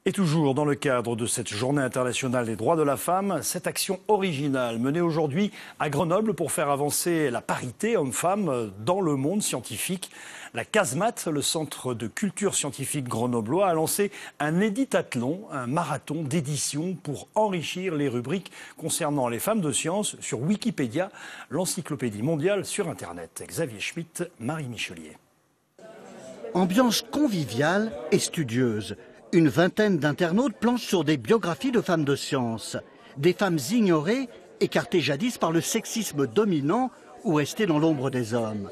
Et toujours dans le cadre de cette journée internationale des droits de la femme, cette action originale menée aujourd'hui à Grenoble pour faire avancer la parité homme-femme dans le monde scientifique. La CASMAT, le Centre de culture scientifique grenoblois, a lancé un éditathlon, un marathon d'édition pour enrichir les rubriques concernant les femmes de science sur Wikipédia, l'encyclopédie mondiale sur Internet. Xavier Schmitt, Marie Michelier. Ambiance conviviale et studieuse. Une vingtaine d'internautes planchent sur des biographies de femmes de science. Des femmes ignorées, écartées jadis par le sexisme dominant ou restées dans l'ombre des hommes.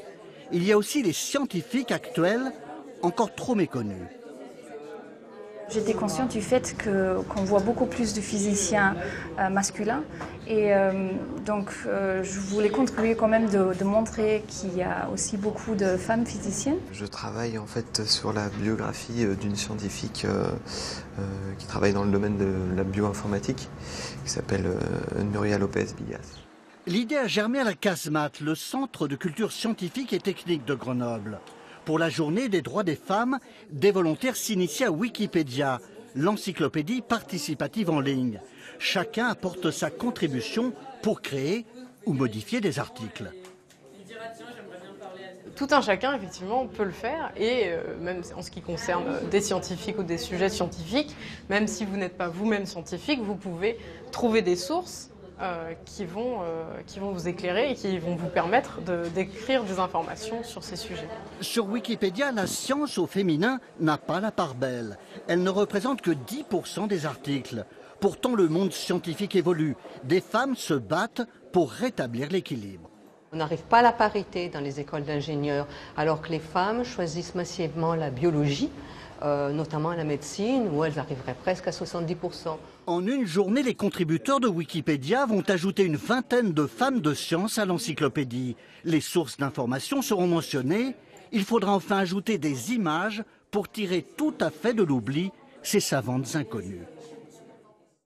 Il y a aussi les scientifiques actuels, encore trop méconnus. J'étais consciente du fait qu'on voit beaucoup plus de physiciens masculins et donc je voulais contribuer quand même de montrer qu'il y a aussi beaucoup de femmes physiciennes. Je travaille en fait sur la biographie d'une scientifique qui travaille dans le domaine de la bioinformatique, qui s'appelle Nuria Lopez-Bigas. L'idée a germé à la CASMAT, le Centre de culture scientifique et technique de Grenoble. Pour la journée des droits des femmes, des volontaires s'initient à Wikipédia, l'encyclopédie participative en ligne. Chacun apporte sa contribution pour créer ou modifier des articles. Tout un chacun, effectivement, peut le faire, et même en ce qui concerne des scientifiques ou des sujets scientifiques, même si vous n'êtes pas vous-même scientifique, vous pouvez trouver des sources qui vont vous éclairer et qui vont vous permettre d'écrire des informations sur ces sujets. Sur Wikipédia, la science au féminin n'a pas la part belle. Elle ne représente que 10% des articles. Pourtant, le monde scientifique évolue. Des femmes se battent pour rétablir l'équilibre. On n'arrive pas à la parité dans les écoles d'ingénieurs, alors que les femmes choisissent massivement la biologie, notamment la médecine, où elles arriveraient presque à 70%. En une journée, les contributeurs de Wikipédia vont ajouter une vingtaine de femmes de science à l'encyclopédie. Les sources d'information seront mentionnées. Il faudra enfin ajouter des images pour tirer tout à fait de l'oubli ces savantes inconnues.